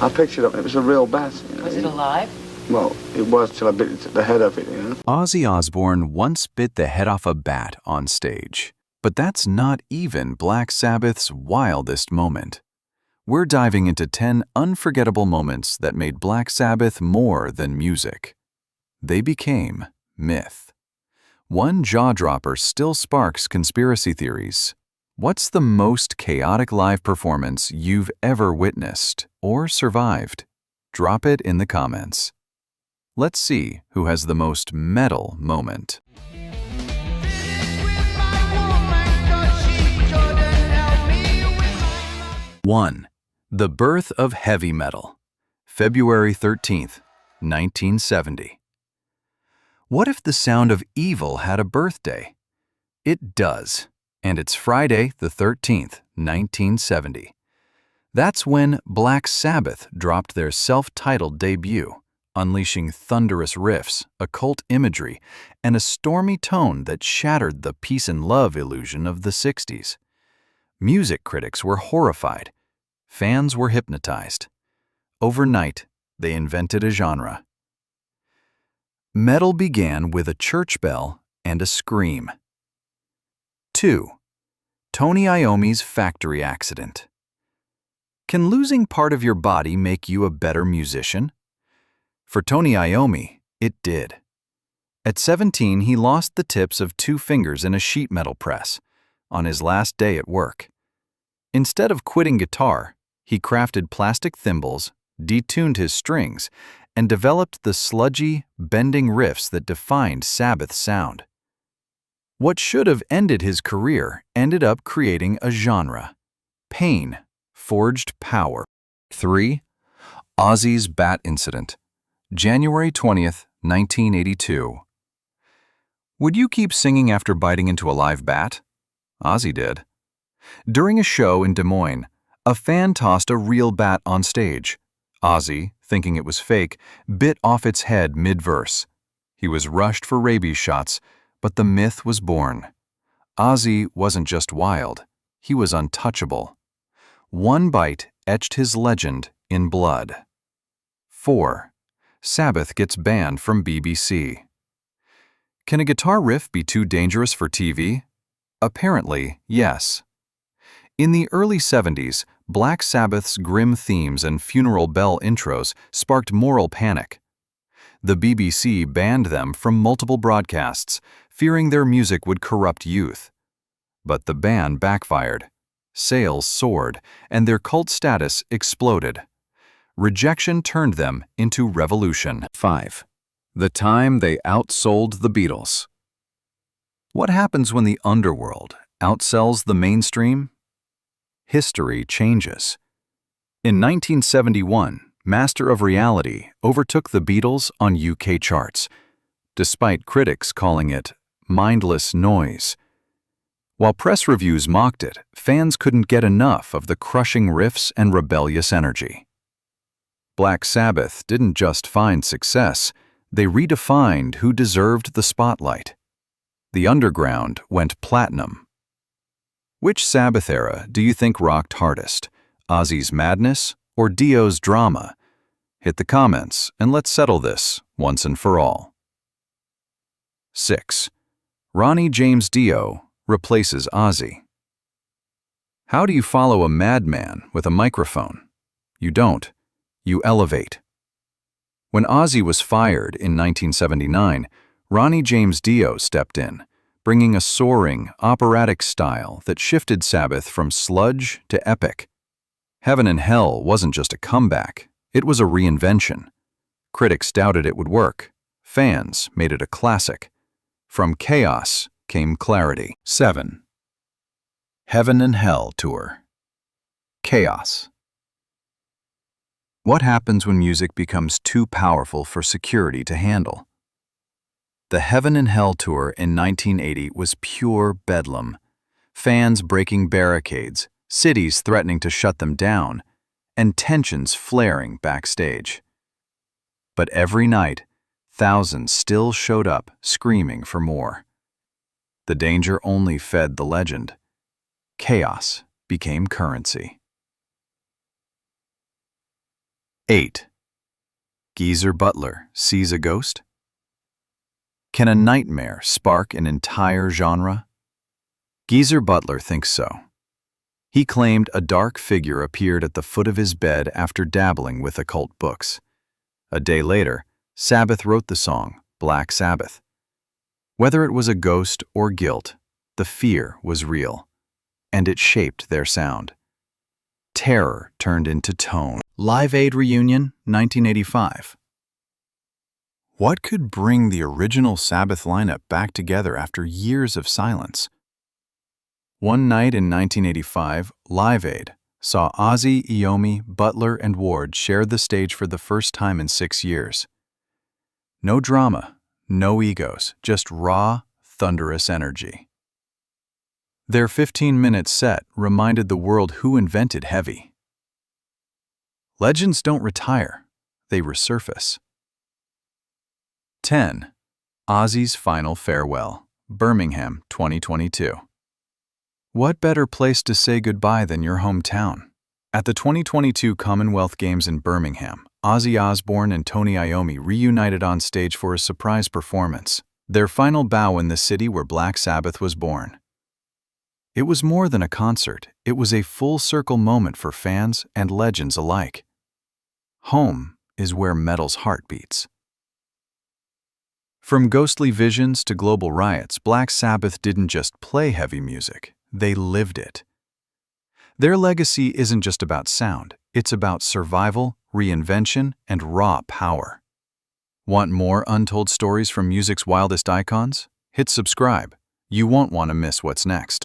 I picked it up, it was a real bat. Was it alive? Well, it was till I bit the head of it, Ozzy Osbourne once bit the head off a bat on stage. But that's not even Black Sabbath's wildest moment. We're diving into 10 unforgettable moments that made Black Sabbath more than music. They became myth. One jaw-dropper still sparks conspiracy theories. What's the most chaotic live performance you've ever witnessed or survived? Drop it in the comments. Let's see who has the most metal moment. 1. The birth of heavy metal. February 13th, 1970. What if the sound of evil had a birthday? It does, and it's Friday the 13th, 1970. That's when Black Sabbath dropped their self-titled debut, unleashing thunderous riffs, occult imagery, and a stormy tone that shattered the peace and love illusion of the 60s. Music critics were horrified. Fans were hypnotized. Overnight, they invented a genre. Metal began with a church bell and a scream. 2. Tony Iommi's factory accident. Can losing part of your body make you a better musician? For Tony Iommi, it did. At 17, he lost the tips of 2 fingers in a sheet metal press on his last day at work. Instead of quitting guitar, he crafted plastic thimbles, detuned his strings, and developed the sludgy, bending riffs that defined Sabbath's sound. What should have ended his career ended up creating a genre. Pain forged power. 3. Ozzy's bat incident. January 20th, 1982. Would you keep singing after biting into a live bat? Ozzy did. During a show in Des Moines, a fan tossed a real bat on stage. Ozzy, thinking it was fake, bit off its head mid-verse. He was rushed for rabies shots, but the myth was born. Ozzy wasn't just wild, he was untouchable. One bite etched his legend in blood. 4. Sabbath gets banned from BBC. Can a guitar riff be too dangerous for TV? Apparently, yes. In the early 70s, Black Sabbath's grim themes and funeral bell intros sparked moral panic. The BBC banned them from multiple broadcasts, fearing their music would corrupt youth. But the ban backfired. Sales soared, and their cult status exploded. Rejection turned them into revolution. 5. The time they outsold the Beatles. What happens when the underworld outsells the mainstream? History changes. In 1971, Master of Reality overtook the Beatles on UK charts, despite critics calling it mindless noise. While press reviews mocked it, fans couldn't get enough of the crushing riffs and rebellious energy. Black Sabbath didn't just find success, they redefined who deserved the spotlight. The underground went platinum. Which Sabbath era do you think rocked hardest? Ozzy's madness or Dio's drama? Hit the comments and let's settle this once and for all. 6. Ronnie James Dio replaces Ozzy. How do you follow a madman with a microphone? You don't. You elevate. When Ozzy was fired in 1979, Ronnie James Dio stepped in, bringing a soaring, operatic style that shifted Sabbath from sludge to epic. Heaven and Hell wasn't just a comeback, it was a reinvention. Critics doubted it would work. Fans made it a classic. From chaos came clarity. 7. Heaven and Hell Tour. Chaos. What happens when music becomes too powerful for security to handle? The Heaven and Hell Tour in 1980 was pure bedlam. Fans breaking barricades, cities threatening to shut them down, and tensions flaring backstage. But every night, thousands still showed up screaming for more. The danger only fed the legend. Chaos became currency. 8. Geezer Butler sees a ghost? Can a nightmare spark an entire genre? Geezer Butler thinks so. He claimed a dark figure appeared at the foot of his bed after dabbling with occult books. A day later, Sabbath wrote the song, Black Sabbath. Whether it was a ghost or guilt, the fear was real, and it shaped their sound. Terror turned into tone. Live Aid Reunion, 1985. What could bring the original Sabbath lineup back together after years of silence? One night in 1985, Live Aid saw Ozzy, Iommi, Butler, and Ward share the stage for the first time in 6 years. No drama, no egos, just raw, thunderous energy. Their 15-minute set reminded the world who invented heavy. Legends don't retire, they resurface. 10. Ozzy's Final Farewell, Birmingham, 2022. What better place to say goodbye than your hometown? At the 2022 Commonwealth Games in Birmingham, Ozzy Osbourne and Tony Iommi reunited on stage for a surprise performance, their final bow in the city where Black Sabbath was born. It was more than a concert, it was a full-circle moment for fans and legends alike. Home is where metal's heart beats. From ghostly visions to global riots, Black Sabbath didn't just play heavy music, they lived it. Their legacy isn't just about sound, it's about survival, reinvention, and raw power. Want more untold stories from music's wildest icons? Hit subscribe. You won't want to miss what's next.